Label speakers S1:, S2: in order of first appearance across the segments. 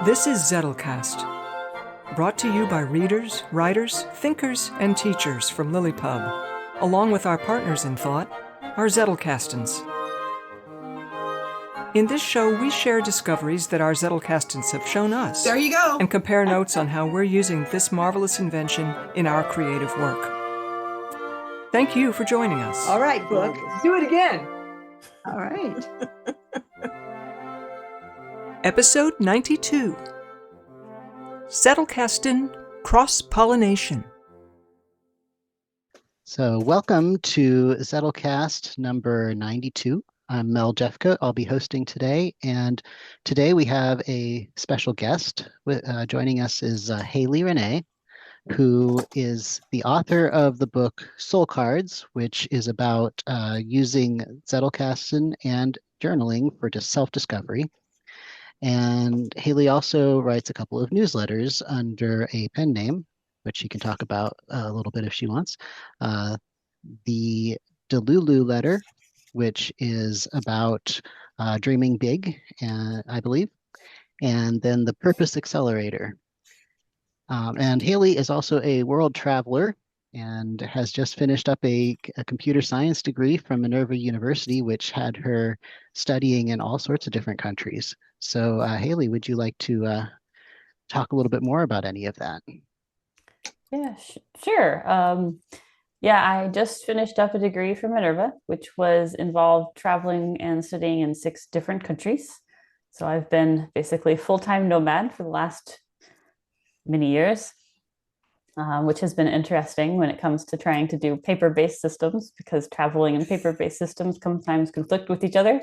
S1: This is Zettelcast, brought to you by readers, writers, thinkers, and teachers from LiLLiPub, along with our partners in thought, our Zettelkastens. In this show, we share discoveries that our Zettelkastens have shown us.
S2: There you go.
S1: And compare notes on how we're using this marvelous invention in our creative work. Thank you for joining us.
S2: All right, Book. Let's do it again.
S3: All right.
S1: Episode 92. Zettelkasten Cross-Pollination.
S4: So welcome to Zettelcast number 92. I'm Mel Jeffcoat. I'll be hosting today, and today we have a special guest. Joining us is Hailey Rene, who is the author of the book Soul Cards, which is about using Zettelkasten and journaling for just self-discovery. And Hailey also writes a couple of newsletters under a pen name, which she can talk about a little bit if she wants. The Delulu letter, which is about dreaming big, I believe, and then the Purpose Accelerator. And Hailey is also a world traveler and has just finished up a computer science degree from Minerva University, which had her studying in all sorts of different countries. So Hailey, would you like to talk a little bit more about any of that?
S3: Yeah, sure. I just finished up a degree from Minerva, which was involved traveling and studying in 6 different countries. So I've been basically a full-time nomad for the last many years, which has been interesting when it comes to trying to do paper-based systems, because traveling and paper-based systems sometimes conflict with each other.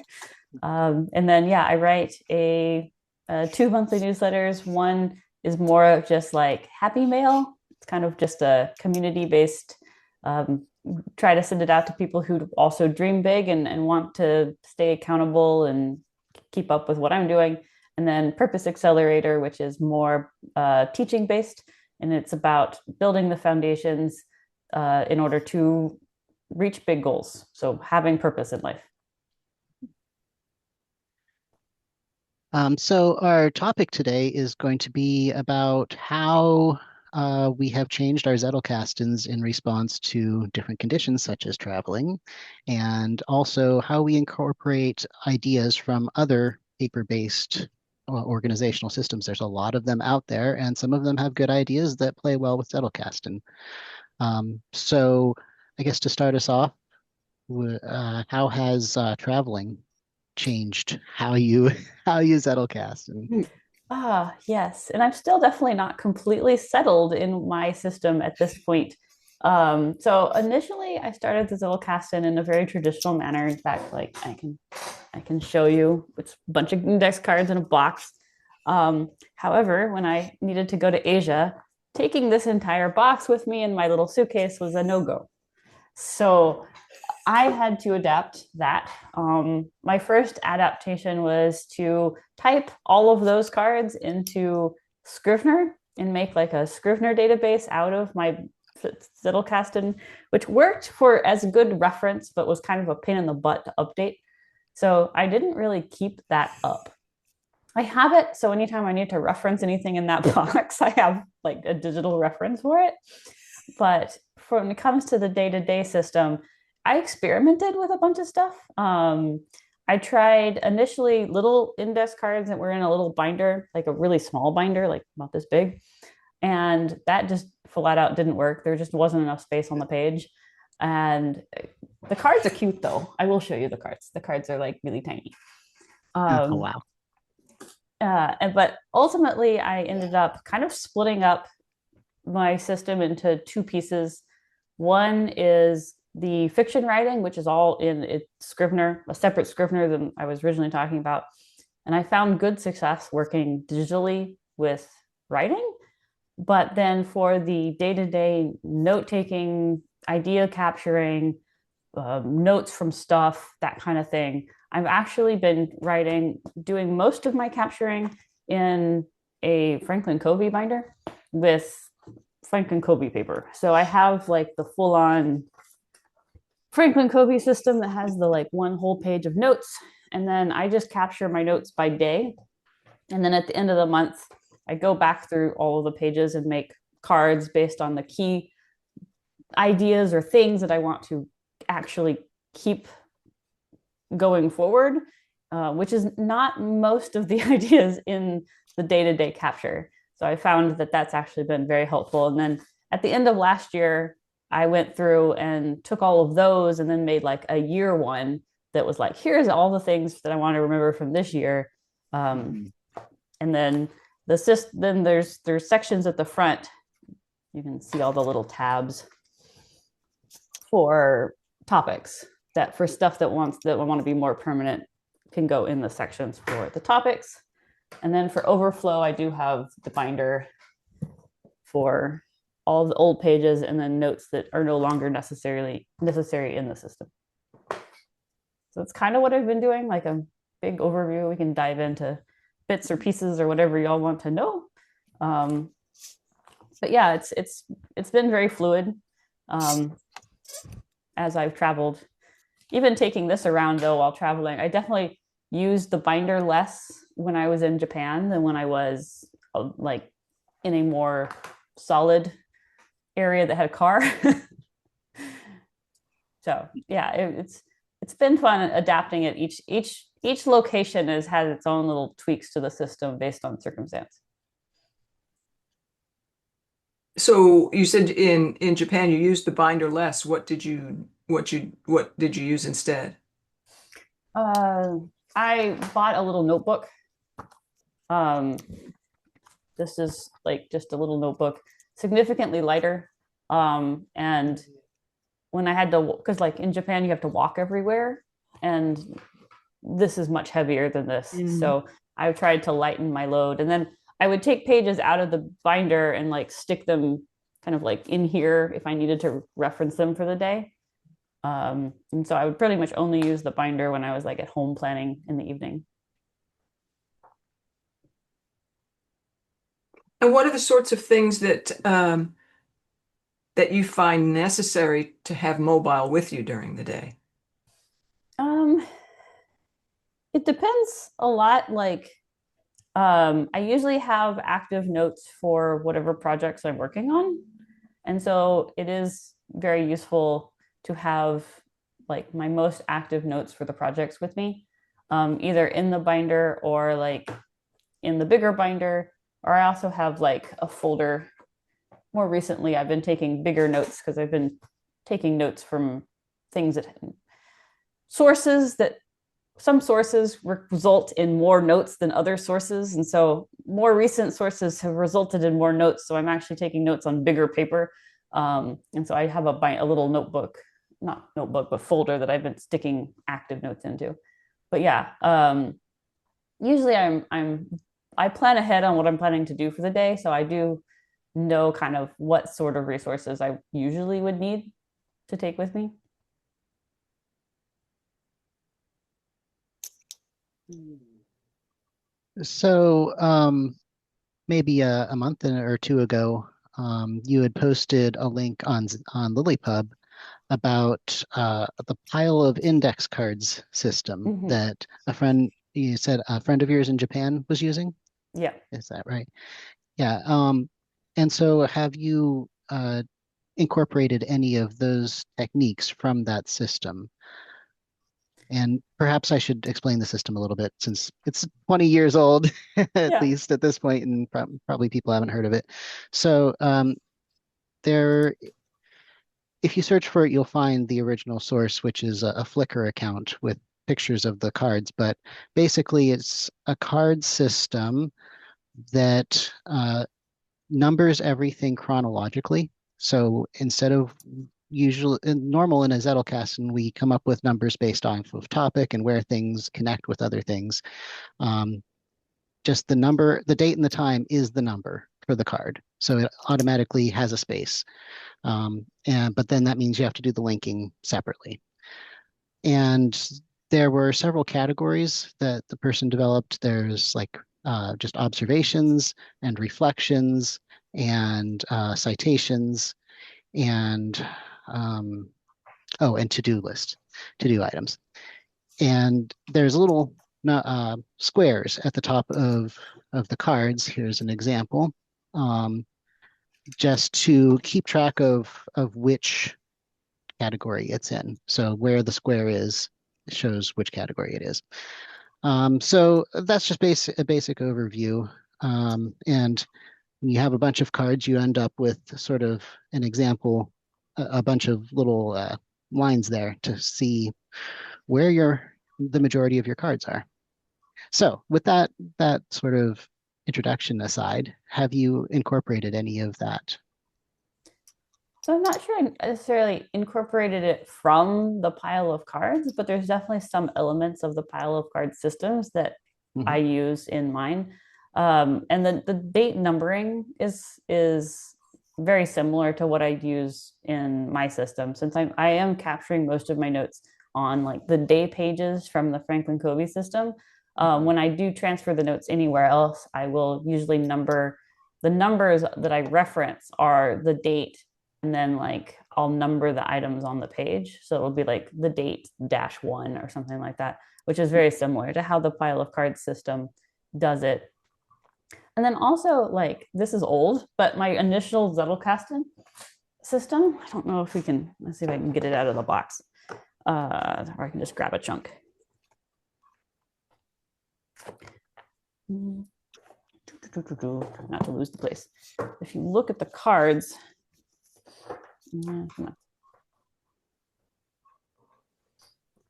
S3: I write 2 monthly newsletters. One is more of just like happy mail. It's kind of just a community-based, try to send it out to people who also dream big and want to stay accountable and keep up with what I'm doing. And then Purpose Accelerator, which is more teaching-based, and it's about building the foundations in order to reach big goals. So having purpose in life.
S4: So our topic today is going to be about how we have changed our Zettelkastens in response to different conditions such as traveling, and also how we incorporate ideas from other paper-based organizational systems. There's a lot of them out there, and some of them have good ideas that play well with Zettelkasten. So I guess to start us off, how has traveling changed how you Zettelcast?
S3: Yes. And I'm still definitely not completely settled in my system at this point. So initially I started the Zettelkasten in a very traditional manner. In fact, like I can show you, it's a bunch of index cards in a box. However, when I needed to go to Asia, taking this entire box with me in my little suitcase was a no-go. So I had to adapt that. My first adaptation was to type all of those cards into Scrivener and make like a Scrivener database out of my Zettelkasten, which worked for as a good reference, but was kind of a pain in the butt to update. So I didn't really keep that up. I have it, so anytime I need to reference anything in that box, I have like a digital reference for it. But when it comes to the day-to-day system, I experimented with a bunch of stuff. I tried initially little index cards that were in a little binder, like a really small binder, like not this big. And that just flat out didn't work. There just wasn't enough space on the page. And the cards are cute though. I will show you the cards. The cards are like really tiny.
S4: Oh, wow.
S3: But ultimately I ended up kind of splitting up my system into 2 pieces. One is the fiction writing, which is all in its Scrivener, a separate Scrivener than I was originally talking about. And I found good success working digitally with writing. But then for the day-to-day note-taking, idea capturing, notes from stuff, that kind of thing, I've actually been doing most of my capturing in a Franklin Covey binder with Franklin Covey paper. So I have like the full-on Franklin Covey system that has the like one whole page of notes. And then I just capture my notes by day And then at the end of the month, I go back through all of the pages and make cards based on the key ideas or things that I want to actually keep going forward, which is not most of the ideas in the day-to-day capture. So I found that that's actually been very helpful. And then at the end of last year, I went through and took all of those and then made like a year one that was like, here's all the things that I want to remember from this year. And then then there's sections at the front. You can see all the little tabs for topics that for stuff that want to be more permanent can go in the sections for the topics. And then for overflow, I do have the binder for all the old pages and then notes that are no longer necessary in the system. So it's kind of what I've been doing, like a big overview. We can dive into bits or pieces or whatever y'all want to know. But yeah, it's been very fluid as I've traveled. Even taking this around though while traveling, I definitely used the binder less when I was in Japan than when I was like in a more solid area that had a car. So yeah, it's been fun adapting it. Each location has its own little tweaks to the system based on circumstance.
S2: So you said in Japan you used the binder less. What did you use instead?
S3: I bought a little notebook. This is like just a little notebook, significantly lighter. And when I had to, because like in Japan you have to walk everywhere, and this is much heavier than this. So I tried to lighten my load, and then I would take pages out of the binder and like stick them kind of like in here if I needed to reference them for the day. And so I would pretty much only use the binder when I was like at home planning in the evening.
S2: And what are the sorts of things that that you find necessary to have mobile with you during the day?
S3: It depends a lot. Like I usually have active notes for whatever projects I'm working on. And so it is very useful to have like my most active notes for the projects with me, either in the binder or like in the bigger binder, or I also have like a folder. More recently, I've been taking bigger notes because I've been taking notes from things that some sources result in more notes than other sources. And so more recent sources have resulted in more notes. So I'm actually taking notes on bigger paper. And so I have a little notebook, not notebook, but folder that I've been sticking active notes into. But yeah, usually I plan ahead on what I'm planning to do for the day. So I do know kind of what sort of resources I usually would need to take with me.
S4: So maybe a month or two ago, you had posted a link on LiLLiPub about the pile of index cards system that you said a friend of yours in Japan was using?
S3: Yeah.
S4: Is that right? Yeah. And so have you incorporated any of those techniques from that system? And perhaps I should explain the system a little bit since it's 20 years old, at least at this point, and probably people haven't heard of it. So if you search for it, you'll find the original source, which is a Flickr account with pictures of the cards. But basically, it's a card system that numbers everything chronologically. So instead of normal in a Zettelkasten, we come up with numbers based off of topic and where things connect with other things. Just the number, the date and the time is the number for the card. So it automatically has a space. But then that means you have to do the linking separately. And there were several categories that the person developed. There's like just observations and reflections and citations and and to-do items. And there's a little squares at the top of the cards. Here's an example, just to keep track of which category it's in. So where the square is shows which category it is. So that's just a basic overview. And when you have a bunch of cards, you end up with sort of an example, a bunch of little lines there to see where the majority of your cards are. So with that sort of introduction aside, have you incorporated any of that?
S3: So I'm not sure I necessarily incorporated it from the pile of cards, but there's definitely some elements of the pile of card systems that I use in mine. And the date numbering is very similar to what I use in my system, since I am capturing most of my notes on like the day pages from the Franklin Covey system. When I do transfer the notes anywhere else, I will usually number the numbers that I reference are the date, and then like I'll number the items on the page. So it'll be like the date -1 or something like that, which is very similar to how the pile of cards system does it. And then also, like, this is old, but my initial Zettelkasten system, I don't know if we can, let's see if I can get it out of the box, or I can just grab a chunk. Not to lose the place. If you look at the cards,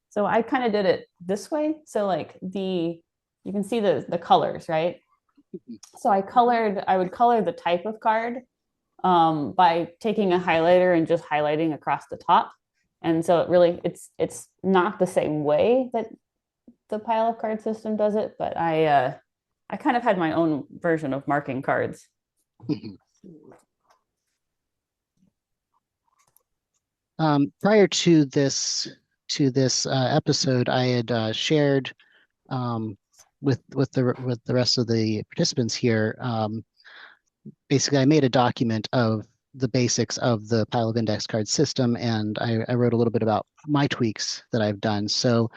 S3: so I kind of did it this way. So like you can see the colors, right? So I would color the type of card by taking a highlighter and just highlighting across the top. And so it's not the same way that the pile of card system does it, but I kind of had my own version of marking cards.
S4: Prior to this episode, I had shared with the rest of the participants here. Basically, I made a document of the basics of the pile of index card system, and I wrote a little bit about my tweaks that I've done. So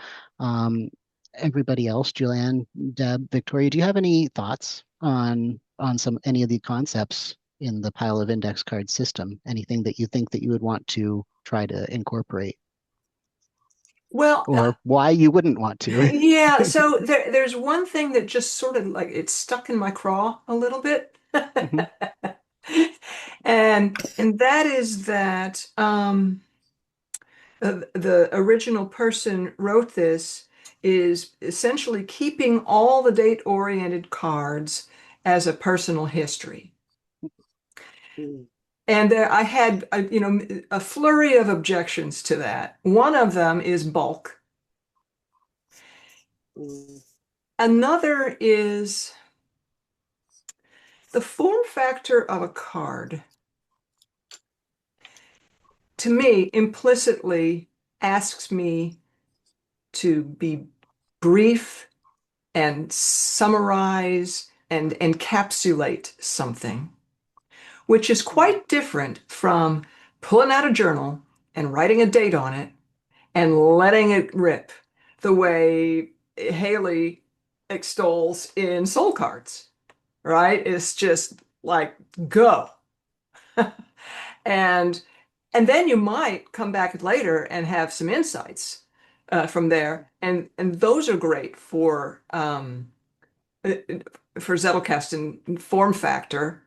S4: everybody else, Julianne, Deb, Victoria, do you have any thoughts on any of the concepts in the pile of index card system? Anything that you think that you would want to try to incorporate?
S2: Well,
S4: or why you wouldn't want to?
S2: yeah, so there's one thing that just sort of like it's stuck in my craw a little bit. And that is that the original person wrote this is essentially keeping all the date-oriented cards as a personal history. And I had a flurry of objections to that. One of them is bulk. Another is the form factor of a card, to me, implicitly asks me to be brief and summarize and encapsulate something, which is quite different from pulling out a journal and writing a date on it and letting it rip the way Hailey extols in Soul Cards, right? It's just like, go. And then you might come back later and have some insights from there, and those are great for Zettelcast and form factor.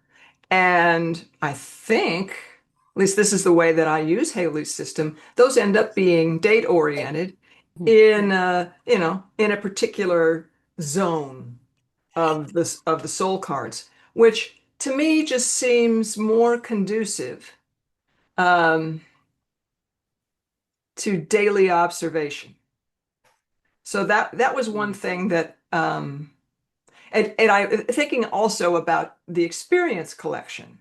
S2: And I think, at least this is the way that I use Hailey's system, those end up being date oriented in in a particular zone of the soul cards, which to me just seems more conducive to daily observation. So that was one thing that and I thinking also about the experience collection,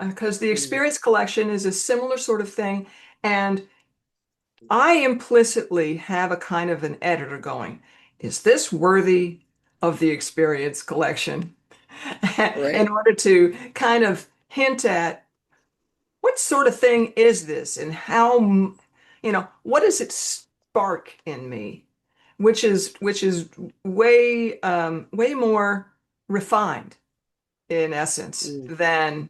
S2: because the experience collection is a similar sort of thing, and I implicitly have a kind of an editor going, is this worthy of the experience collection?
S4: Right.
S2: In order to kind of hint at what sort of thing is this and how, what does it spark in me? which is way more refined in essence than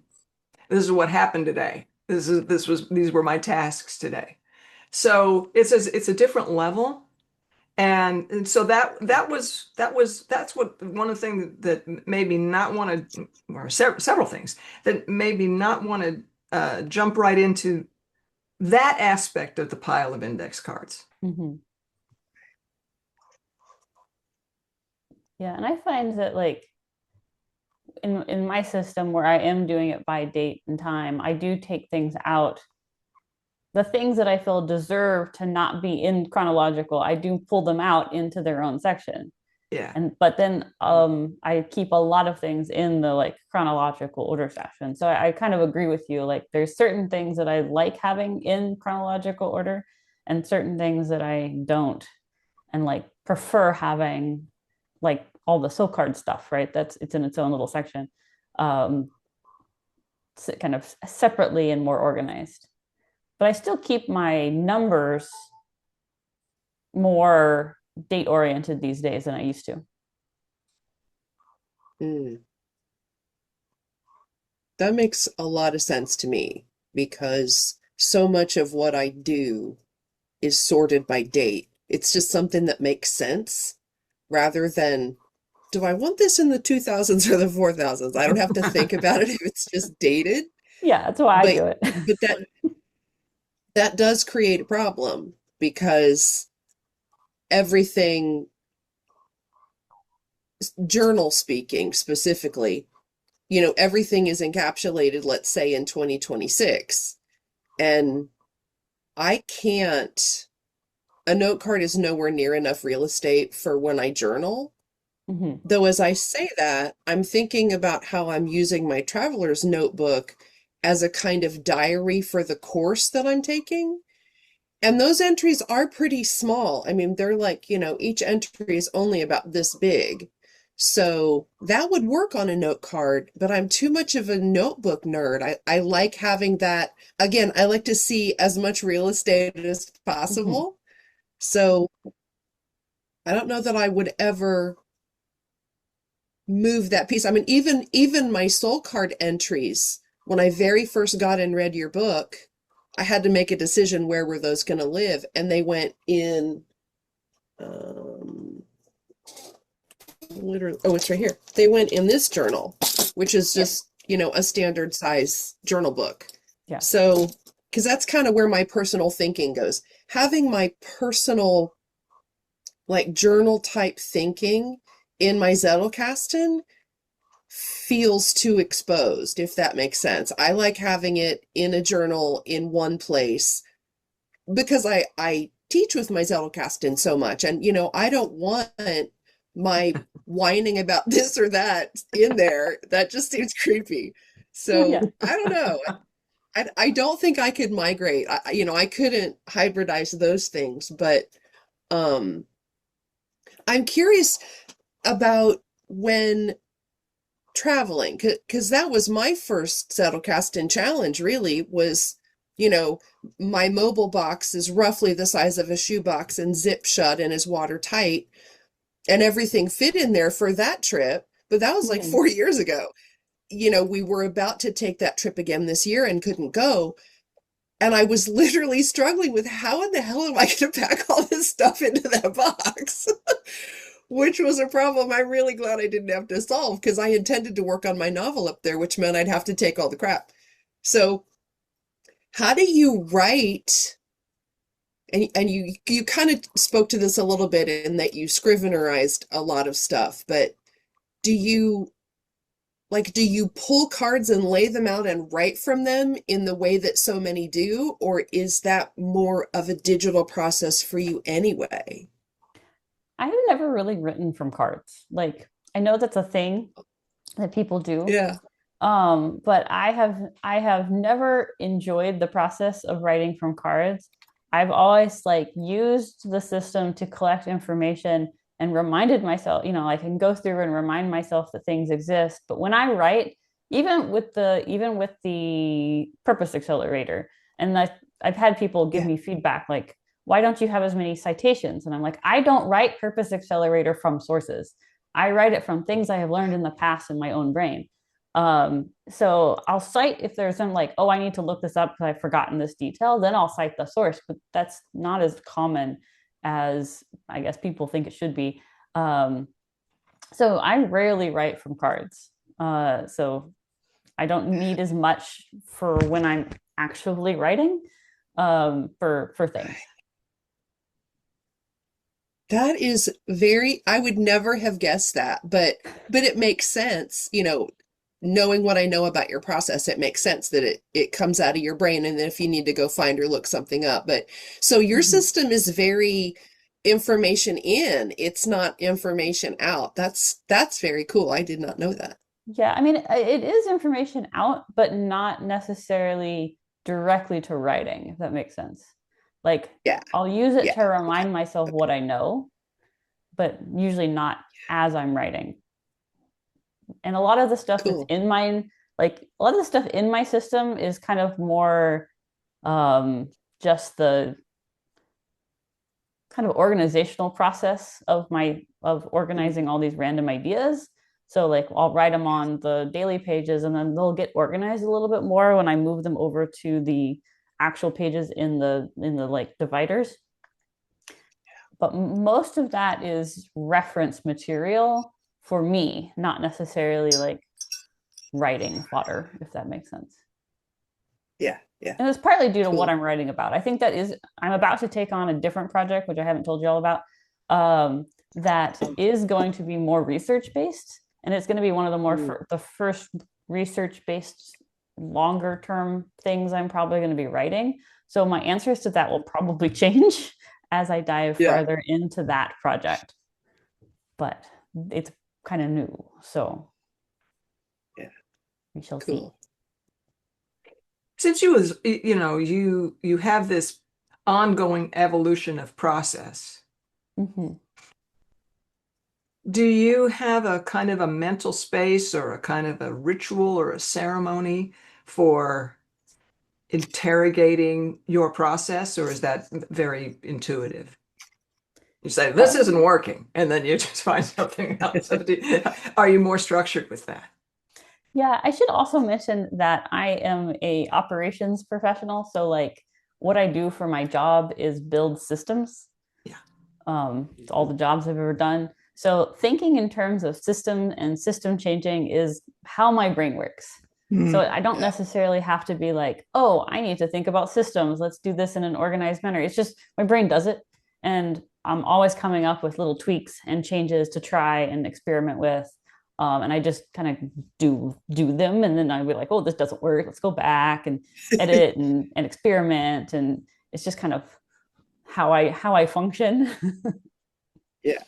S2: this is what happened today. These were my tasks today. So it's a different level. And so that's what one of the things that made me not want to, or several things that made me not want to jump right into that aspect of the pile of index cards.
S3: Mm-hmm. Yeah, and I find that like in my system where I am doing it by date and time, I do take things out. The things that I feel deserve to not be in chronological, I do pull them out into their own section.
S2: Yeah.
S3: But then I keep a lot of things in the like chronological order section. So I kind of agree with you. Like there's certain things that I like having in chronological order and certain things that I don't, and like prefer having like all the soul card stuff, right? It's in its own little section, kind of separately and more organized. But I still keep my numbers more date oriented these days than I used to.
S5: That makes a lot of sense to me because so much of what I do is sorted by date. It's just something that makes sense rather than, do I want this in the 2000s or the 4000s? I don't have to think about it if it's just dated.
S3: Yeah, that's why I do it.
S5: But that does create a problem because everything, journal speaking specifically, everything is encapsulated, let's say, in 2026. And a note card is nowhere near enough real estate for when I journal.
S3: Mm-hmm.
S5: Though as I say that, I'm thinking about how I'm using my traveler's notebook as a kind of diary for the course that I'm taking. And those entries are pretty small. I mean, they're like, each entry is only about this big. So that would work on a note card, but I'm too much of a notebook nerd. I like having that. Again, I like to see as much real estate as possible. Mm-hmm. So I don't know that I would ever move that piece. I mean, even my soul card entries, when I very first got and read your book, I had to make a decision where were those going to live, and they went in literally, it's right here. They went in this journal, which is just, a standard size journal book.
S3: Yeah.
S5: So, because that's kind of where my personal thinking goes. Having my personal like journal type thinking in my Zettelkasten feels too exposed, if that makes sense. I like having it in a journal in one place because I teach with my Zettelkasten so much. And, I don't want my whining about this or that in there. That just seems creepy. So yeah. I don't know. I don't think I could migrate. I couldn't hybridize those things, but I'm curious about when traveling, because that was my first Zettelkasten challenge, really, was, my mobile box is roughly the size of a shoebox and zip shut and is watertight, and everything fit in there for that trip. But that was like 4 years ago. We were about to take that trip again this year and couldn't go. And I was literally struggling with how in the hell am I going to pack all this stuff into that box? Which was a problem I'm really glad I didn't have to solve, because I intended to work on my novel up there, which meant I'd have to take all the crap. So how do you write? And you kind of spoke to this a little bit in that you scrivenerized a lot of stuff, but do you pull cards and lay them out and write from them in the way that so many do? Or is that more of a digital process for you anyway?
S3: I've never really written from cards. Like, I know that's a thing that people do.
S5: Yeah.
S3: But I have never enjoyed the process of writing from cards. I've always like used the system to collect information and reminded myself, I can go through and remind myself that things exist. But when I write, even with the purpose accelerator, and I've had people give me feedback like, why don't you have as many citations? And I'm like, I don't write Purpose Accelerator from sources. I write it from things I have learned in the past in my own brain. So I'll cite if there's some like, oh, I need to look this up because I've forgotten this detail, then I'll cite the source, but that's not as common as I guess people think it should be. So I rarely write from cards. So I don't need as much for when I'm actually writing for things.
S5: That is I would never have guessed that, but it makes sense, knowing what I know about your process, it makes sense that it comes out of your brain, and then if you need to go find or look something up. But so your system is very information in, it's not information out. That's very cool. I did not know that.
S3: Yeah, I mean, it is information out, but not necessarily directly to writing, if that makes sense. Like,
S5: yeah,
S3: I'll use it to remind myself what I know, but usually not as I'm writing. And a lot of the stuff that's in mine, like a lot of the stuff in my system is kind of more just the kind of organizational process of organizing all these random ideas. So like I'll write them on the daily pages, and then they'll get organized a little bit more when I move them over to the actual pages in the like dividers. But most of that is reference material for me, not necessarily like writing fodder, if that makes sense.
S5: Yeah.
S3: And it's partly due to what I'm writing about. I think I'm about to take on a different project, which I haven't told you all about, that is going to be more research-based. And it's going to be one of the first research-based longer term things I'm probably going to be writing. So my answers to that will probably change as I dive farther into that project. But it's kind of new. So we shall see.
S2: Since you have this ongoing evolution of process, do you have a kind of a mental space or a kind of a ritual or a ceremony for interrogating your process, or is that very intuitive? You say, this isn't working, and then you just find something else. Are you more structured with that?
S3: Yeah, I should also mention that I am a operations professional. So like what I do for my job is build systems.
S2: Yeah.
S3: All the jobs I've ever done. So thinking in terms of system and system changing is how my brain works. So I don't necessarily have to be like, oh, I need to think about systems. Let's do this in an organized manner. It's just my brain does it. And I'm always coming up with little tweaks and changes to try and experiment with. And I just kind of do them. And then I'd be like, oh, this doesn't work. Let's go back and edit and experiment. And it's just kind of how I function.
S5: Yeah.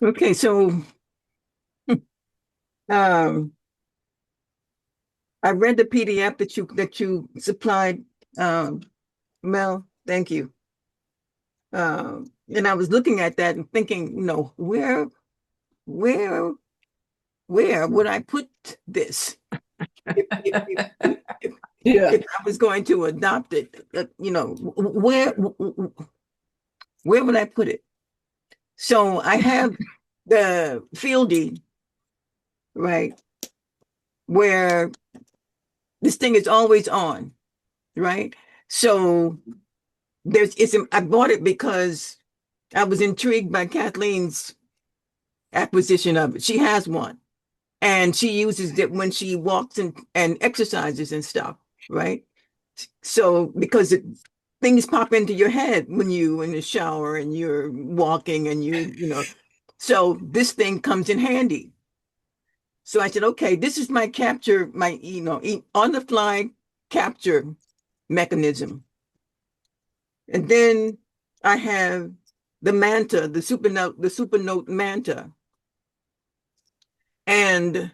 S6: Okay, so I read the PDF that you supplied, Mel. Thank you. And I was looking at that and thinking, where would I put this? If I was going to adopt it, where would I put it? So I have the fieldy, right, where this thing is always on, right? So I bought it because I was intrigued by Kathleen's acquisition of it. She has one, and she uses it when she walks and exercises and stuff, right? So because things pop into your head when you in the shower and you're walking and so this thing comes in handy. So I said, okay, this is my capture, my on the fly capture mechanism. And then I have the Manta, the Supernote Manta. And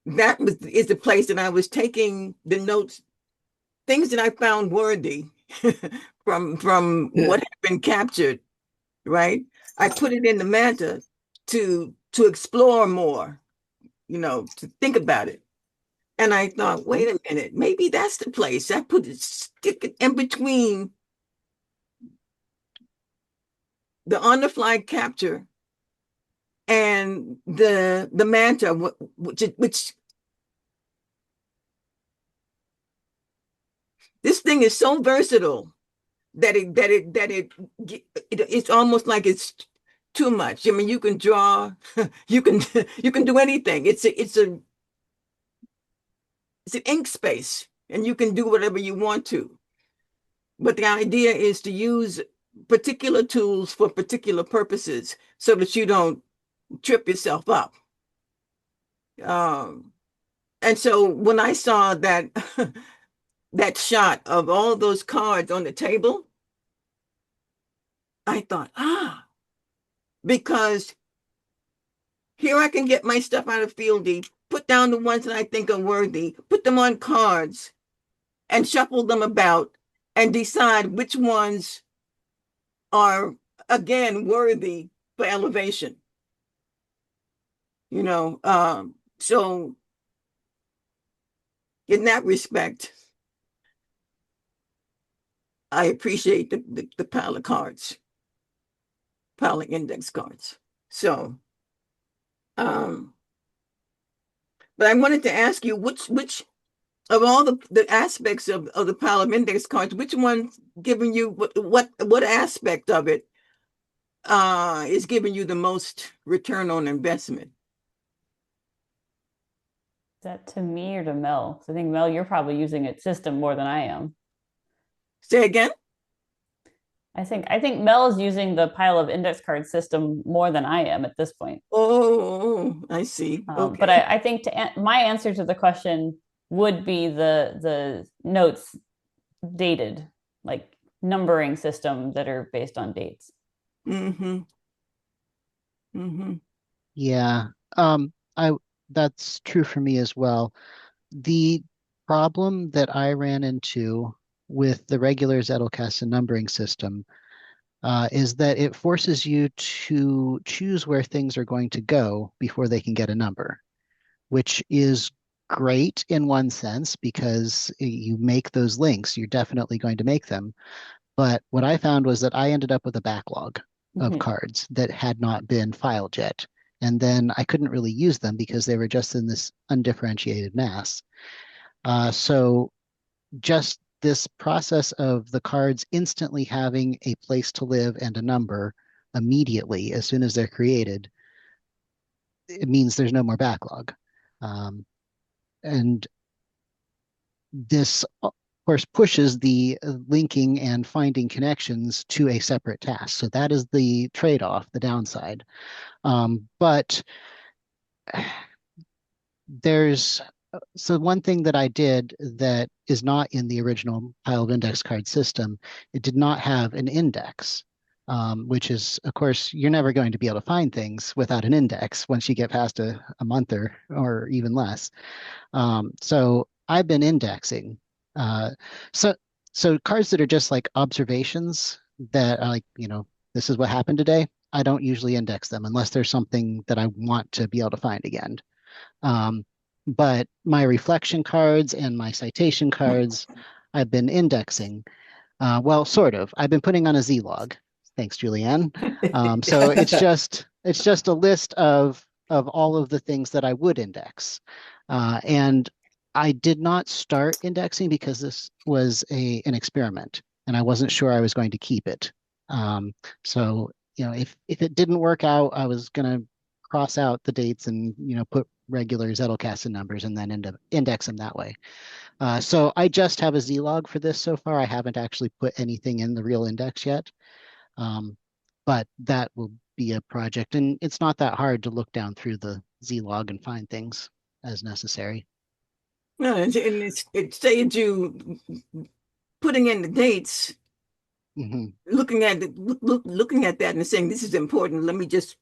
S6: that is the place that I was taking the notes, things that I found worthy from what had been captured, right? I put it in the Manta to explore more, to think about it. And I thought, wait a minute, maybe that's the place. I stick it in between the on-the-fly capture and the manta, which this thing is so versatile that it's almost like it's too much. I mean, you can draw, you can do anything. It's an ink space, and you can do whatever you want to. But the idea is to use particular tools for particular purposes so that you don't trip yourself up. And so when I saw that that shot of all those cards on the table, I thought, because here I can get my stuff out of Fieldy, put down the ones that I think are worthy, put them on cards, and shuffle them about and decide which ones are, again, worthy for elevation. You know, so in that respect, I appreciate the pile of cards, pile of index cards. So, but I wanted to ask you, which of all the aspects of the pile of index cards, which one giving you what aspect of it is giving you the most return on investment?
S3: Is that to me or to Mel? So I think, Mel, you're probably using its system more than I am.
S6: Say again?
S3: I think Mel is using the pile of index card system more than I am at this point.
S6: Oh, I see. Okay.
S3: But I think my answer to the question would be the notes dated, like numbering system that are based on dates.
S6: Mm-hmm. Mm-hmm.
S4: Yeah, that's true for me as well. The problem that I ran into with the regular Zettelkasten numbering system is that it forces you to choose where things are going to go before they can get a number, which is great in one sense because you make those links. You're definitely going to make them. But what I found was that I ended up with a backlog of cards that had not been filed yet. And then I couldn't really use them because they were just in this undifferentiated mass. So just this process of the cards instantly having a place to live and a number immediately as soon as they're created, it means there's no more backlog. And this, of course, pushes the linking and finding connections to a separate task. So that is the trade-off, the downside. But so one thing that I did that is not in the original pile of index card system, it did not have an index, which is, of course, you're never going to be able to find things without an index once you get past a month or even less. So I've been indexing. So cards that are just like observations that are like, this is what happened today. I don't usually index them unless there's something that I want to be able to find again. But my reflection cards and my citation cards, I've been indexing. Well, sort of. I've been putting on a Z-log. Thanks, Julianne. So it's just a list of all of the things that I would index. And I did not start indexing because this was an experiment, and I wasn't sure I was going to keep it. So if it didn't work out, I was going to cross out the dates and put regular Zettelkasten numbers and then index them that way. So I just have a Z-log for this so far. I haven't actually put anything in the real index yet, but that will be a project, and it's not that hard to look down through the Z-log and find things as necessary.
S6: No, and it saves you putting in the dates, looking at that and saying, this is important. Let me just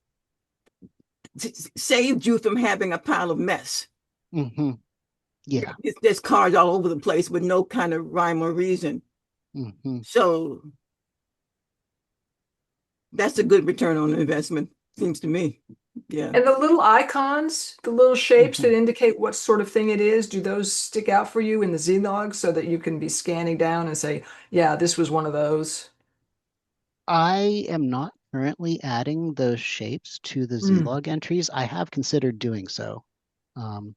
S6: saved you from having a pile of mess.
S4: Yeah.
S6: There's cards all over the place with no kind of rhyme or reason. So that's a good return on investment, seems to me. Yeah.
S2: And the little icons, the little shapes that indicate what sort of thing it is, do those stick out for you in the Z-log so that you can be scanning down and say, yeah, this was one of those?
S4: I am not currently adding those shapes to the
S2: Mm.
S4: Zlog entries. I have considered doing so. Um,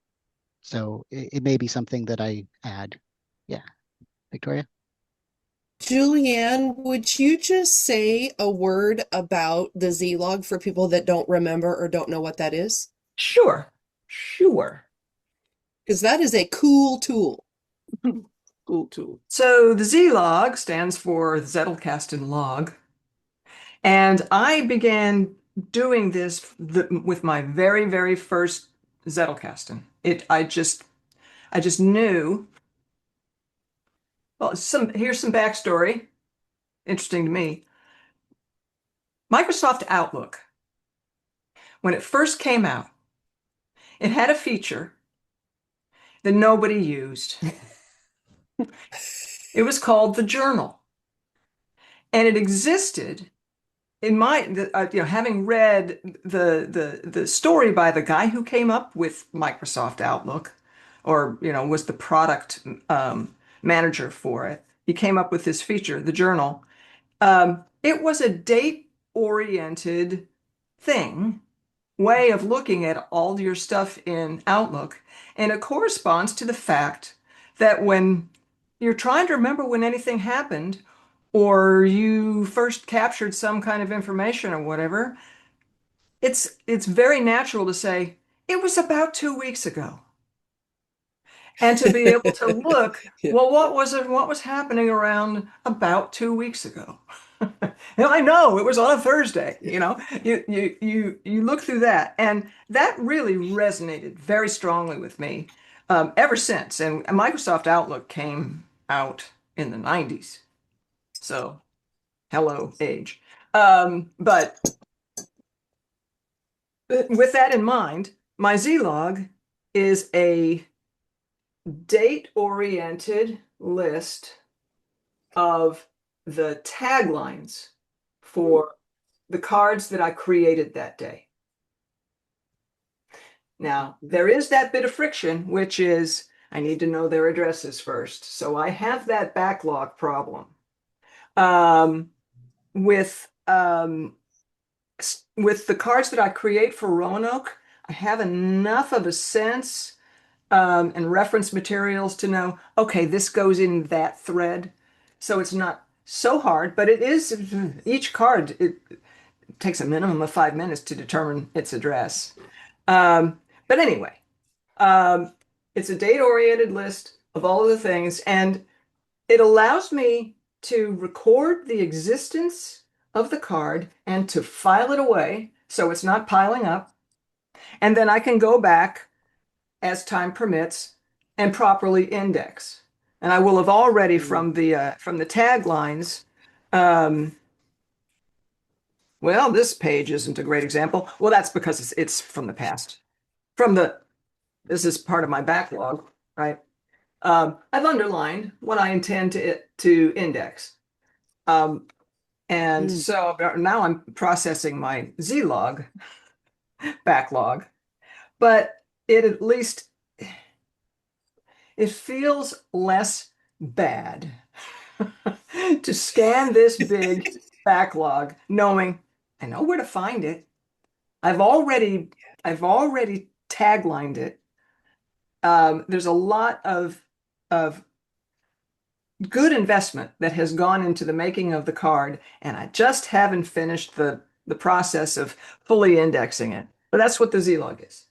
S4: so it may be something that I add. Yeah, Victoria?
S5: Julianne, would you just say a word about the Z-log for people that don't remember or don't know what that is?
S2: Sure, sure.
S5: Because that is a cool tool.
S6: Cool tool.
S2: So the Z-log stands for Zettelkasten log. And I began doing this with my very, very first Zettelkasten. I just knew. Well, here's some backstory. Interesting to me. Microsoft Outlook, when it first came out, it had a feature that nobody used. It was called the journal. And it existed in having read the story by the guy who came up with Microsoft Outlook, or was the product manager for it. He came up with this feature, the journal. It was a date-oriented way of looking at all your stuff in Outlook, and it corresponds to the fact that when you're trying to remember when anything happened, or you first captured some kind of information or whatever, it's very natural to say, it was about 2 weeks ago. And to be able to look,
S5: Yeah.
S2: well, what was happening around about 2 weeks ago? I know it was on a Thursday, you look through that, and that really resonated very strongly with me ever since. And Microsoft Outlook came out in the 90s. So hello, age. But with that in mind, my Z-log is a date-oriented list of the taglines for the cards that I created that day. Now, there is that bit of friction, which is I need to know their addresses first. So I have that backlog problem. With the cards that I create for Roanoke, I have enough of a sense and reference materials to know, okay, this goes in that thread. So it's not so hard, but it is, each card, it takes a minimum of 5 minutes to determine its address. But anyway, it's a date-oriented list of all of the things, and it allows me to record the existence of the card and to file it away so it's not piling up. And then I can go back as time permits and properly index. And I will have already from the taglines. Well, this page isn't a great example. Well, that's because it's from the past. This is part of my backlog, right? I've underlined what I intend to index. And so now I'm processing my Z-log backlog, but it feels less bad to scan this big backlog, knowing I know where to find it. I've already taglined it. There's a lot of good investment that has gone into the making of the card, and I just haven't finished the process of fully indexing it. But that's what the Z-log is.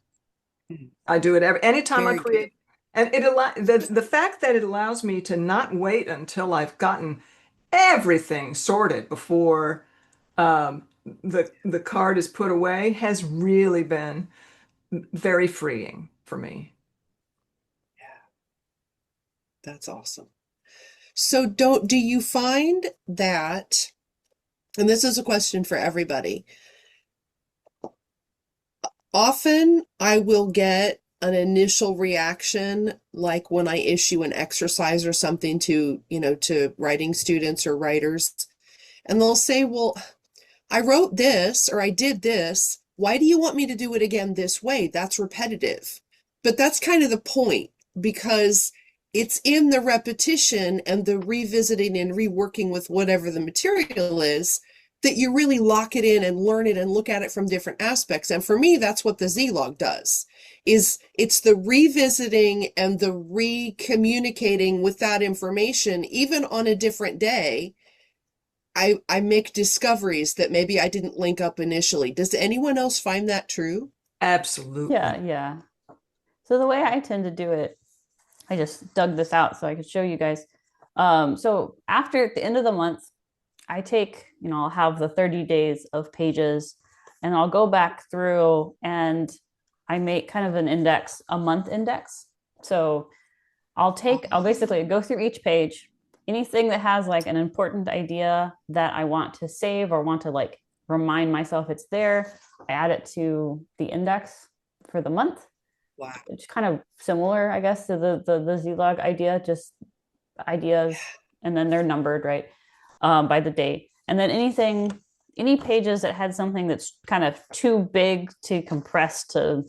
S2: I do it anytime I create, and the fact that it allows me to not wait until I've gotten everything sorted before the card is put away has really been very freeing for me.
S5: That's awesome. So do you find that, and this is a question for everybody, often I will get an initial reaction, like when I issue an exercise or something to writing students or writers, and they'll say, well, I wrote this or I did this, why do you want me to do it again this way? That's repetitive. But that's kind of the point, because it's in the repetition and the revisiting and reworking with whatever the material is that you really lock it in and learn it and look at it from different aspects. And for me, that's what the Z-log does, is it's the revisiting and the re-communicating with that information, even on a different day. I make discoveries that maybe I didn't link up initially. Does anyone else find that true?
S2: Absolutely.
S3: Yeah. So the way I tend to do it, I just dug this out so I could show you guys. So after at the end of the month, I take, I'll have the 30 days of pages, and I'll go back through and I make kind of an index, a month index. So I'll basically go through each page, anything that has like an important idea that I want to save or want to like remind myself it's there, I add it to the index for the month.
S5: Wow.
S3: It's kind of similar, I guess, to the Z-log idea, just ideas, and then they're numbered, right, by the date. And then any pages that had something that's kind of too big to compress to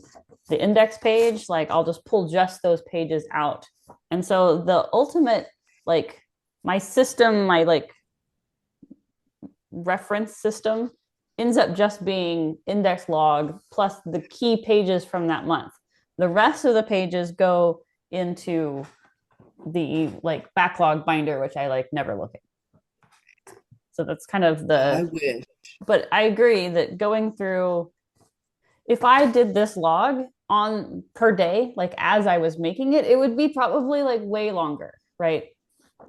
S3: the index page, like I'll just pull just those pages out. And so the ultimate, like my system, my like reference system ends up just being index log plus the key pages from that month. The rest of the pages go into the like backlog binder, which I like never look at. So that's kind of
S5: I wish.
S3: but I agree that going through, if I did this log on per day, like as I was making it, it would be probably like way longer, right?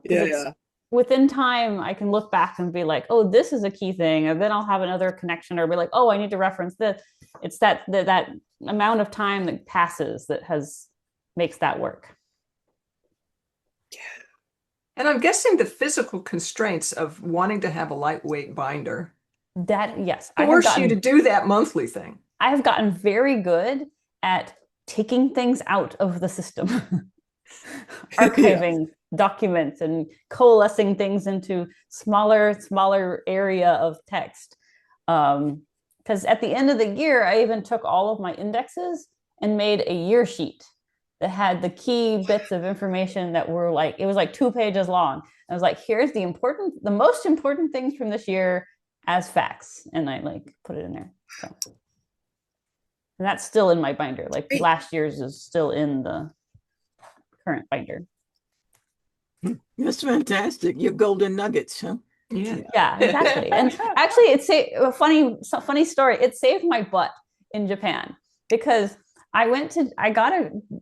S5: Yeah.
S3: Within time, I can look back and be like, oh, this is a key thing. And then I'll have another connection or be like, oh, I need to reference this. It's that amount of time that passes that makes that work.
S2: And I'm guessing the physical constraints of wanting to have a lightweight binder
S3: Yes,
S2: force you to do that monthly thing.
S3: I have gotten very good at taking things out of the system, archiving documents and coalescing things into smaller area of text. Because at the end of the year, I even took all of my indexes and made a year sheet that had the key bits of information that were like, it was like 2 pages long. I was like, here's the most important things from this year as facts. And I like put it in there. So. And that's still in my binder. Like last year's is still in the current binder.
S6: That's fantastic. Your golden nuggets, huh?
S3: Yeah, exactly. And actually, it's a funny story. It saved my butt in Japan because I got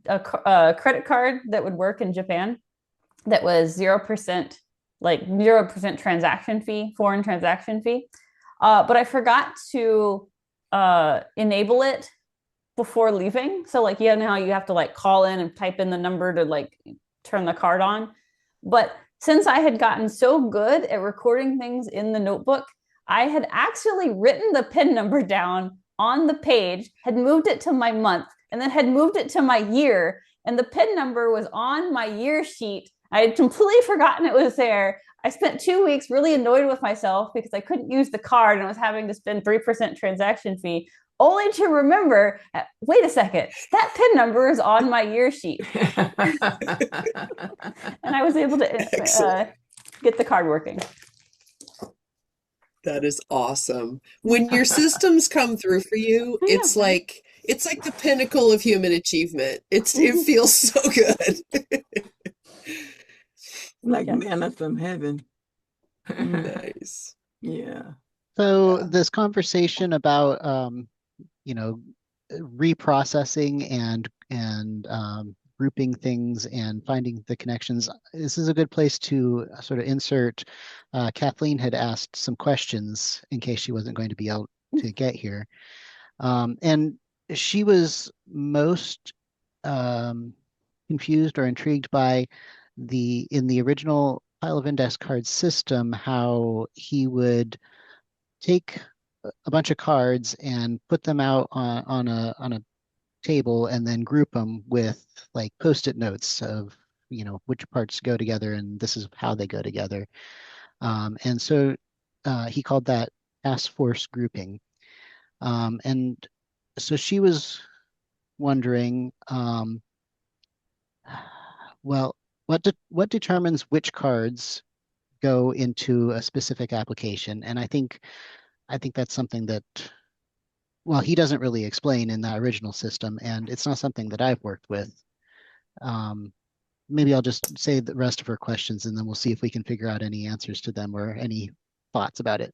S3: a credit card that would work in Japan that was 0%, like 0% transaction fee, foreign transaction fee. But I forgot to enable it before leaving. So like, you know how you have to like call in and type in the number to like turn the card on. But since I had gotten so good at recording things in the notebook, I had actually written the PIN number down on the page, had moved it to my month, and then had moved it to my year. And the PIN number was on my year sheet. I had completely forgotten it was there. I spent 2 weeks really annoyed with myself because I couldn't use the card and I was having to spend 3% transaction fee, only to remember, wait a second, that PIN number is on my year sheet. And I was able to get the card working.
S5: That is awesome. When your systems come through for you, it's like the pinnacle of human achievement. It feels so good.
S6: Like manna from heaven.
S5: Nice.
S6: Yeah.
S4: So this conversation about reprocessing and grouping things and finding the connections. This is a good place to sort of insert. Kathleen had asked some questions in case she wasn't going to be able to get here. And she was most confused or intrigued by in the original pile of index card system, how he would take a bunch of cards and put them out on a table and then group them with like post-it notes of which parts go together and this is how they go together. And so he called that task force grouping. And so she was wondering, well, what determines which cards go into a specific application? And I think that's something that, well, he doesn't really explain in the original system, and it's not something that I've worked with. Maybe I'll just say the rest of her questions, and then we'll see if we can figure out any answers to them or any thoughts about it.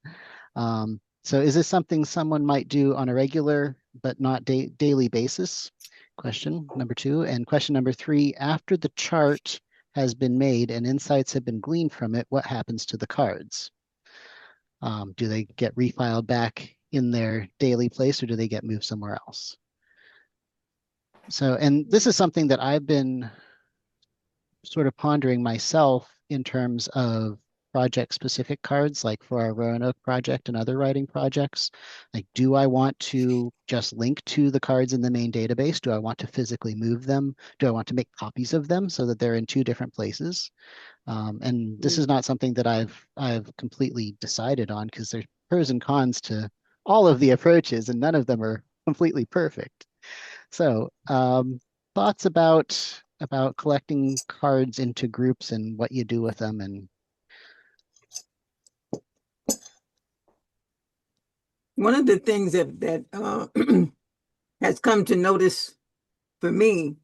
S4: So is this something someone might do on a regular but not daily basis? Question number 2. And question number 3, after the chart has been made and insights have been gleaned from it, what happens to the cards? Do they get refiled back in their daily place, or do they get moved somewhere else? So, and this is something that I've been sort of pondering myself in terms of project specific cards, like for our Roanoke project and other writing projects. Like, do I want to just link to the cards in the main database? Do I want to physically move them? Do I want to make copies of them so that they're in 2 different places? And this is not something that I've completely decided on, because there's pros and cons to all of the approaches, and none of them are completely perfect. So, thoughts about collecting cards into groups and what you do with them. And
S6: one of the things that has come to notice for me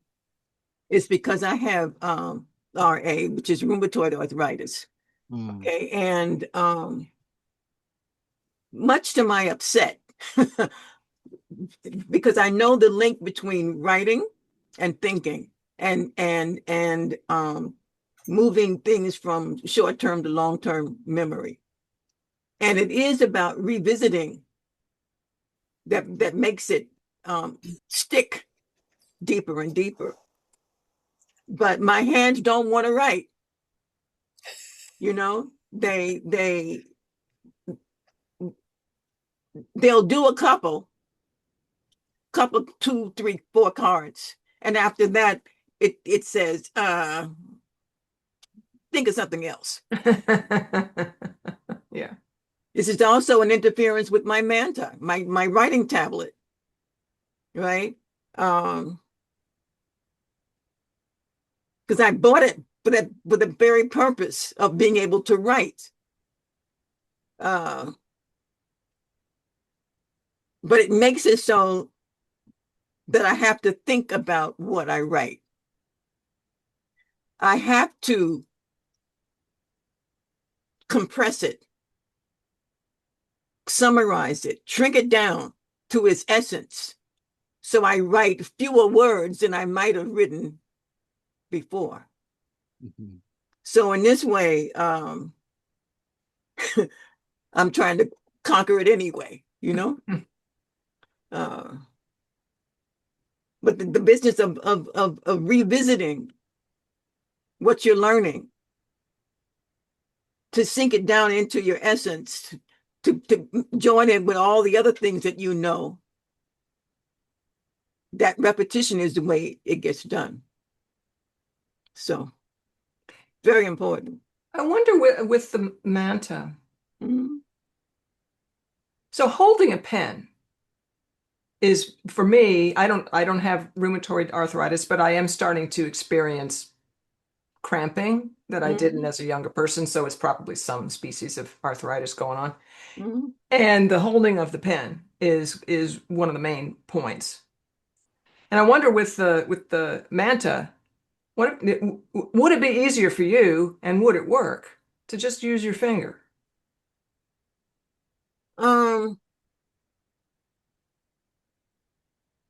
S6: is because I have RA, which is rheumatoid arthritis. Okay, and much to my upset, because I know the link between writing and thinking and moving things from short-term to long-term memory. And it is about revisiting that makes it stick deeper and deeper. But my hands don't want to write. You know, they'll do a couple, 2, 3, 4 cards. And after that, it says, think of something else.
S2: Yeah.
S6: This is also an interference with my Manta, my writing tablet, right? Because I bought it for the very purpose of being able to write. But it makes it so that I have to think about what I write. I have to compress it, summarize it, shrink it down to its essence, so I write fewer words than I might have written before. Mm-hmm. So in this way, I'm trying to conquer it anyway, you know? But the business of revisiting what you're learning, to sink it down into your essence, to join it with all the other things that you know, that repetition is the way it gets done. So, very important.
S2: I wonder with the Manta. Mm-hmm. So holding a pen is, for me, I don't have rheumatoid arthritis, but I am starting to experience cramping that I didn't as a younger person. So it's probably some species of arthritis going on. Mm-hmm. And the holding of the pen is one of the main points. And I wonder with the Manta, would it be easier for you, and would it work to just use your finger?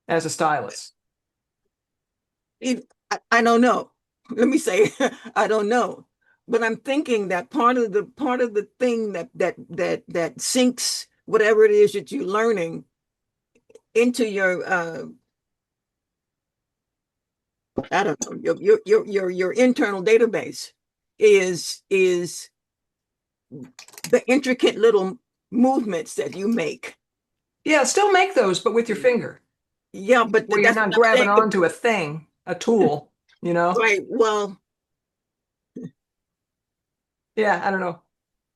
S2: As a stylus?
S6: I don't know. Let me say, I don't know. But I'm thinking that part of the thing that sinks whatever it is that you're learning into your I don't know, your internal database is the intricate little movements that you make.
S2: Yeah, still make those, but with your finger.
S6: Yeah, but
S2: where you're not grabbing onto a thing, a tool, you know?
S6: Right. Well,
S2: yeah, I don't know.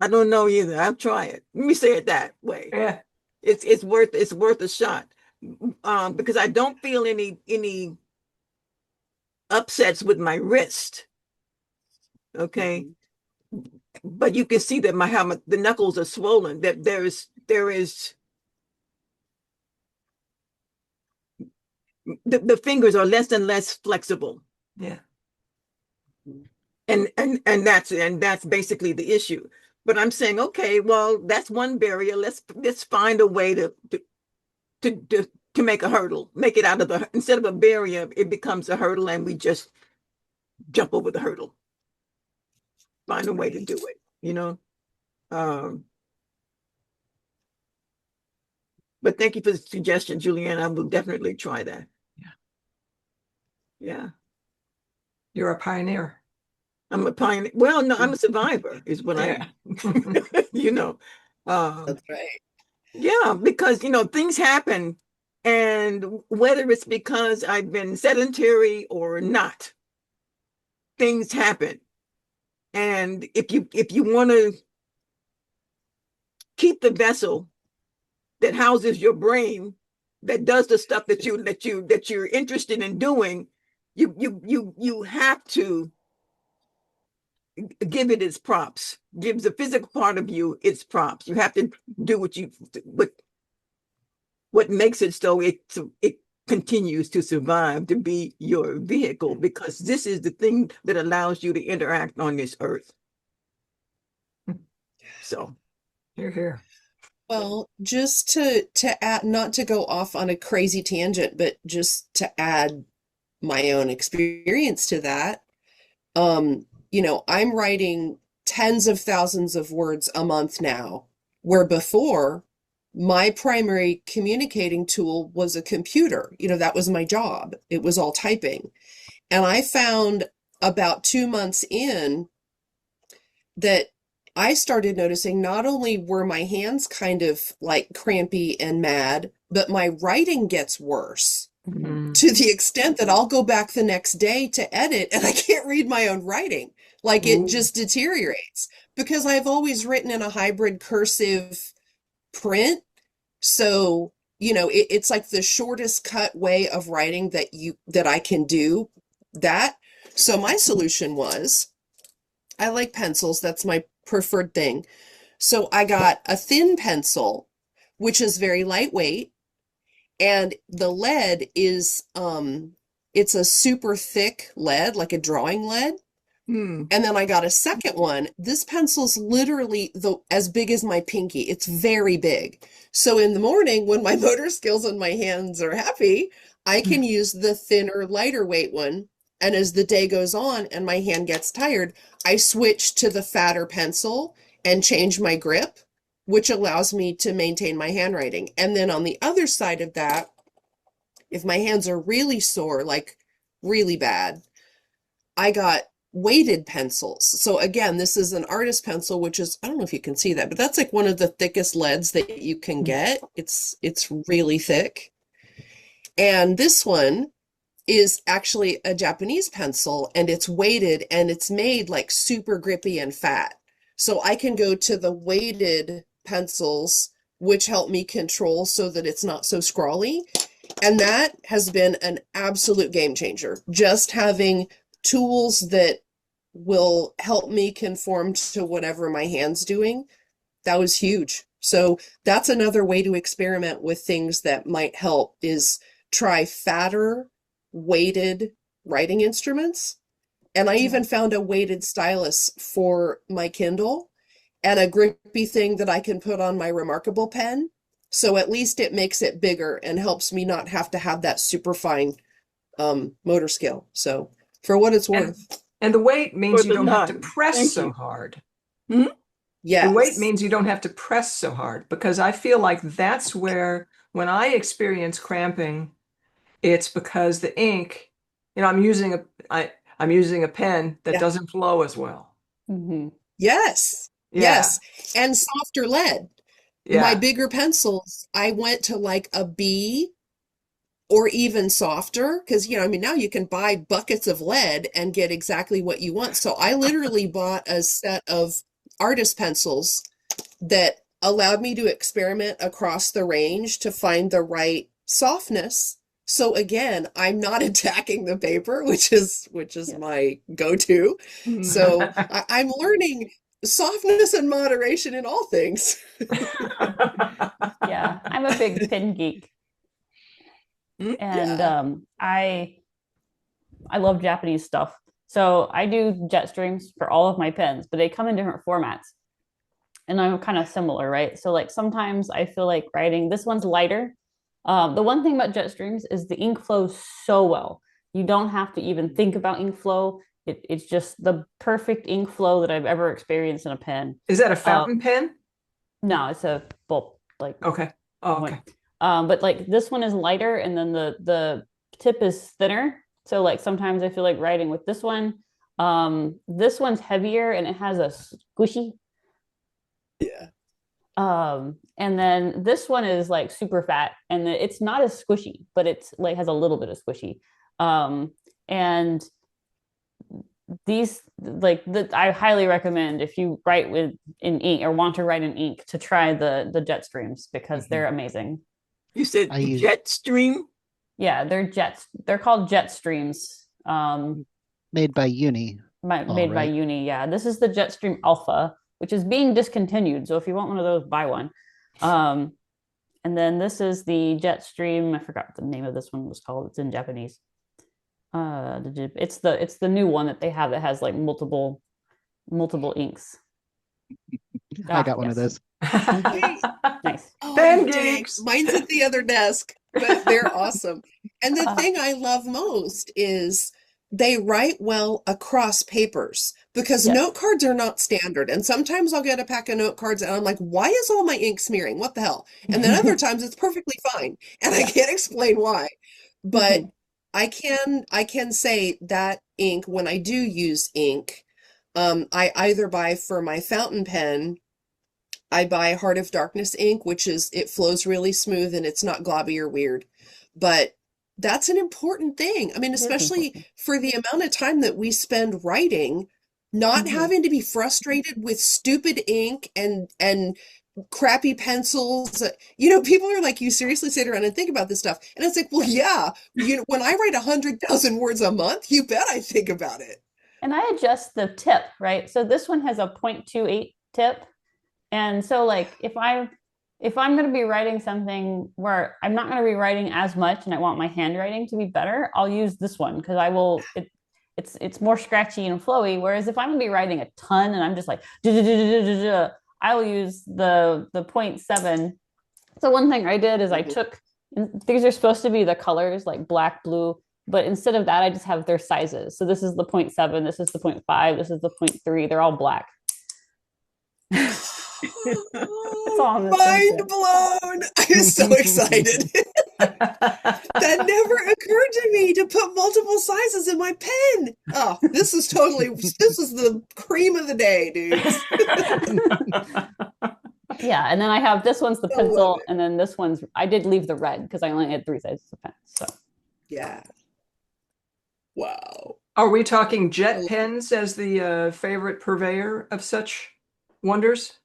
S6: I don't know either. I'll try it. Let me say it that way.
S2: Yeah.
S6: It's worth a shot. Because I don't feel any upsets with my wrist. Okay. But you can see that the knuckles are swollen, that there is the fingers are less and less flexible.
S2: Yeah.
S6: And that's basically the issue. But I'm saying, okay, well, that's one barrier. Let's find a way to make a hurdle, make it out of instead of a barrier, it becomes a hurdle, and we just jump over the hurdle. Find a way to do it, you know. But thank you for the suggestion, Julianne. I will definitely try that. Yeah.
S2: You're a pioneer.
S6: I'm a pioneer. Well, no, I'm a survivor, is what I am. You know.
S5: That's right.
S6: Yeah, because things happen, and whether it's because I've been sedentary or not, things happen. And if you want to keep the vessel that houses your brain, that does the stuff that you're interested in doing, you have to give it its props. Give the physical part of you its props. You have to do what makes it so it continues to survive, to be your vehicle, because this is the thing that allows you to interact on this earth. So
S2: Here.
S5: Well, just to add, not to go off on a crazy tangent, but just to add my own experience to that, I'm writing tens of thousands of words a month now, where before my primary communicating tool was a computer. That was my job. It was all typing. And I found about 2 months in that I started noticing not only were my hands kind of like crampy and mad, but my writing gets worse to the extent that I'll go back the next day to edit and I can't read my own writing. Like it just deteriorates because I've always written in a hybrid cursive print. So, it's like the shortest cut way of writing that I can do that. So my solution was, I like pencils. That's my preferred thing. So I got a thin pencil, which is very lightweight. And the lead is, it's a super thick lead, like a drawing lead. And then I got a second one. This pencil's literally as big as my pinky. It's very big. So in the morning, when my motor skills and my hands are happy, I can use the thinner, lighter weight one. And as the day goes on and my hand gets tired, I switch to the fatter pencil and change my grip, which allows me to maintain my handwriting. And then on the other side of that, if my hands are really sore, like really bad, I got weighted pencils. So again, this is an artist pencil, which is, I don't know if you can see that, but that's like one of the thickest leads that you can get. It's really thick. And this one is actually a Japanese pencil, and it's weighted and it's made like super grippy and fat. So I can go to the weighted pencils, which help me control so that it's not so scrawly. And that has been an absolute game changer. Just having tools that will help me conform to whatever my hand's doing, that was huge. So that's another way to experiment with things that might help, is try fatter, weighted writing instruments. And I even found a weighted stylus for my Kindle and a grippy thing that I can put on my Remarkable pen. So at least it makes it bigger and helps me not have to have that super fine motor skill. So for what it's worth.
S2: And the weight means you don't have to press so hard.
S5: Yes.
S2: The weight means you don't have to press so hard, because I feel like that's where, when I experience cramping, it's because the ink, I'm using a pen that doesn't flow as well.
S5: Yes.
S2: Yeah.
S5: Yes. And softer lead.
S2: Yeah.
S5: My bigger pencils, I went to like a B or even softer, because now you can buy buckets of lead and get exactly what you want. So I literally bought a set of artist pencils that allowed me to experiment across the range to find the right softness. So again, I'm not attacking the paper, which is my go-to. So I'm learning softness and moderation in all things.
S3: Yeah, I'm a big pen geek. And I love Japanese stuff. So I do jet streams for all of my pens, but they come in different formats. And I'm kind of similar, right? So like sometimes I feel like writing, this one's lighter. The one thing about jet streams is the ink flows so well. You don't have to even think about ink flow. It's just the perfect ink flow that I've ever experienced in a pen.
S2: Is that a fountain pen?
S3: No, it's a bulb, like
S2: Okay. Oh, okay.
S3: but like this one is lighter, and then the tip is thinner. So like sometimes I feel like writing with this one. This one's heavier and it has a squishy.
S5: Yeah.
S3: And then this one is like super fat, and it's not as squishy, but it's like has a little bit of squishy. And these I highly recommend if you write in ink or want to write in ink to try the jet streams because they're amazing.
S6: You said jet stream?
S3: Yeah, they're jets. They're called jet streams.
S4: Made by Uni.
S3: Made by Uni. Yeah, this is the Jetstream Alpha, which is being discontinued. So if you want one of those, buy one. And then this is the Jetstream. I forgot what the name of this one was called. It's in Japanese. It's the new one that they have that has like multiple inks.
S4: I got one of those.
S3: Nice.
S5: Oh,
S2: Pen
S5: dang.
S2: geeks.
S5: Mine's at the other desk, but they're awesome. And the thing I love most is they write well across papers because note cards are not standard. And sometimes I'll get a pack of note cards and I'm like, why is all my ink smearing? What the hell? And then other times it's perfectly fine. And I can't explain why. But I can say that ink, when I do use ink, I either buy for my fountain pen, I buy Heart of Darkness ink, which is, it flows really smooth and it's not globby or weird. But that's an important thing. I mean, especially for the amount of time that we spend writing, not having to be frustrated with stupid ink and crappy pencils. You know, people are like, you seriously sit around and think about this stuff. And it's like, well, yeah, when I write 100,000 words a month, you bet I think about it.
S3: And I adjust the tip, right? So this one has a 0.28 tip. And so like if I'm going to be writing something where I'm not going to be writing as much and I want my handwriting to be better, I'll use this one because it's more scratchy and flowy. Whereas if I'm going to be writing a ton and I'm just like, I will use the 0.7. So one thing I did is I took, these are supposed to be the colors like black, blue, but instead of that, I just have their sizes. So this is the 0.7, this is the 0.5, this is the 0.3. They're all black.
S5: It's all mind blown. I'm so excited. That never occurred to me to put multiple sizes in my pen. Oh, this is the cream of the day, dudes.
S3: Yeah, and then I have this one's the pencil, and then this one's, I did leave the red because I only had 3 sizes of pen. So
S5: yeah. Wow.
S2: Are we talking jet pens as the favorite purveyor of such wonders?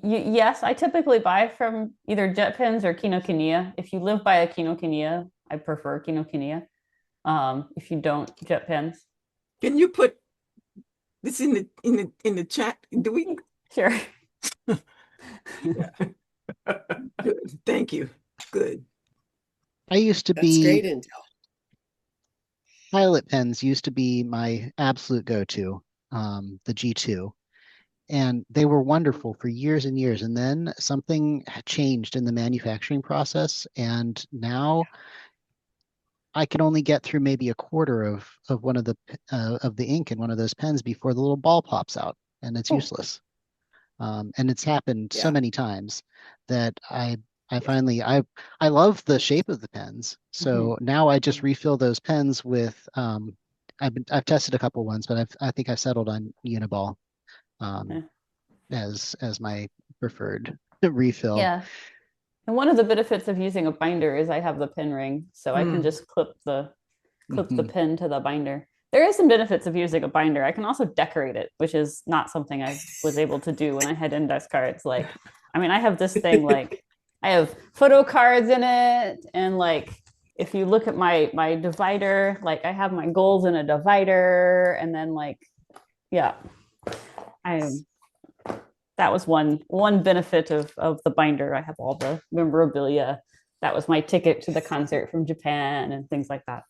S3: Yes, I typically buy from either jet pens or Kinokuniya. If you live by a Kinokuniya, I prefer Kinokuniya. If you don't, jet pens.
S6: Can you put this in the chat? Do we?
S3: Sure.
S6: Yeah. Good. Thank you. Good.
S4: I used to
S5: That's
S4: be
S5: great intel.
S4: pilot pens used to be my absolute go-to, the G2. And they were wonderful for years and years. And then something changed in the manufacturing process. And now I can only get through maybe a quarter of one of the ink in one of those pens before the little ball pops out and it's useless. And it's happened so many times that I finally, I love the shape of the pens. So now I just refill those pens with, I've tested a couple ones, but I think I've settled on Uniball. As my preferred refill.
S3: Yeah. And one of the benefits of using a binder is I have the pen ring, so I can just clip the pen to the binder. There is some benefits of using a binder. I can also decorate it, which is not something I was able to do when I had index cards. Like, I mean, I have this thing like I have photo cards in it, and like if you look at my divider, like I have my goals in a divider, and then like, yeah, I that was one benefit of the binder. I have all the memorabilia. That was my ticket to the concert from Japan and things like that.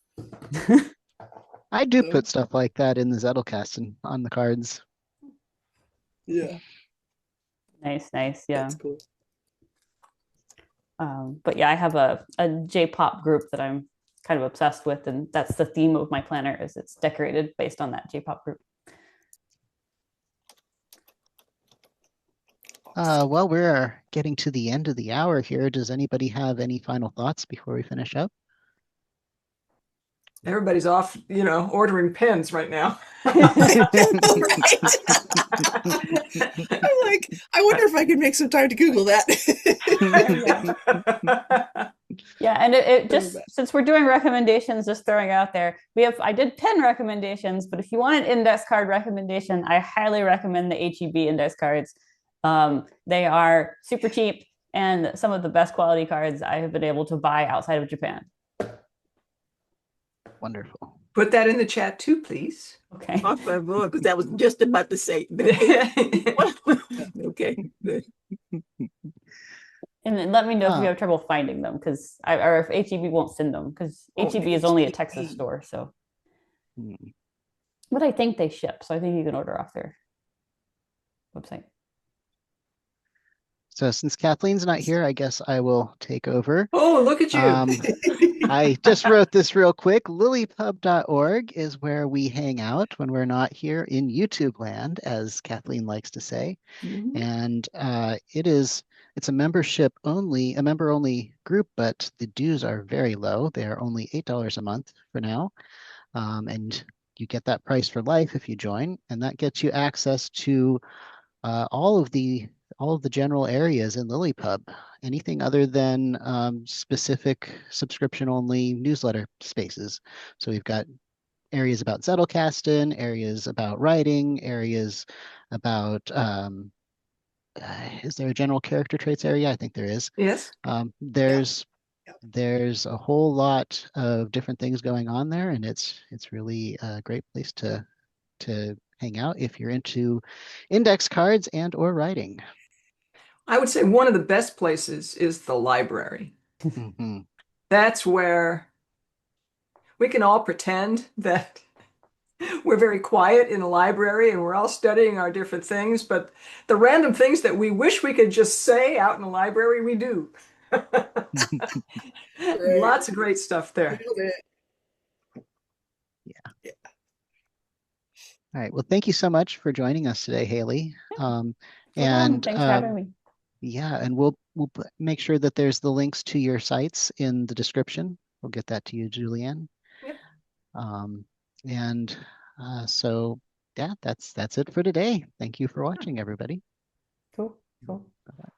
S4: I do put stuff like that in the Zettelkasten on the cards.
S5: Yeah,
S3: Nice. Yeah.
S5: that's cool.
S3: But yeah, I have a J-pop group that I'm kind of obsessed with, and that's the theme of my planner. Is it's decorated based on that J-pop group.
S4: Well, we're getting to the end of the hour here. Does anybody have any final thoughts before we finish up?
S2: Everybody's off, ordering pens right now.
S5: I'm like, I wonder if I could make some time to Google that.
S3: Yeah, and it just, since we're doing recommendations, just throwing out there, I did pen recommendations, but if you want an index card recommendation, I highly recommend the HEB index cards. They are super cheap and some of the best quality cards I have been able to buy outside of Japan.
S4: Wonderful.
S2: Put that in the chat too, please.
S3: Okay.
S6: Because that was just about to say. Okay, good.
S3: And then let me know if you have trouble finding them, or if HEB won't send them, because HEB is only a Texas store. So, but I think they ship, so I think you can order off their website.
S4: So since Kathleen's not here, I guess I will take over.
S2: Oh, look at you.
S4: I just wrote this real quick. LiLLiPub.org is where we hang out when we're not here in YouTube land, as Kathleen likes to say. And it's a member only group, but the dues are very low. They are only $8 a month for now. And you get that price for life if you join, and that gets you access to all of the general areas in LiLLiPub. Anything other than specific subscription-only newsletter spaces. So we've got areas about Zettelkasten, areas about writing, areas about is there a general character traits area? I think there is.
S2: Yes.
S4: There's a whole lot of different things going on there, and it's really a great place to hang out if you're into index cards and or writing.
S2: I would say one of the best places is the library. That's where we can all pretend that we're very quiet in a library and we're all studying our different things, but the random things that we wish we could just say out in the library, we do. Lots of great stuff there.
S4: Yeah. All right. Well, thank you so much for joining us today, Hailey.
S3: Thanks for having me.
S4: Yeah, and we'll make sure that there's the links to your sites in the description. We'll get that to you, Julianne.
S2: Yep.
S4: So yeah, that's it for today. Thank you for watching, everybody.
S3: Cool.
S4: Bye-bye.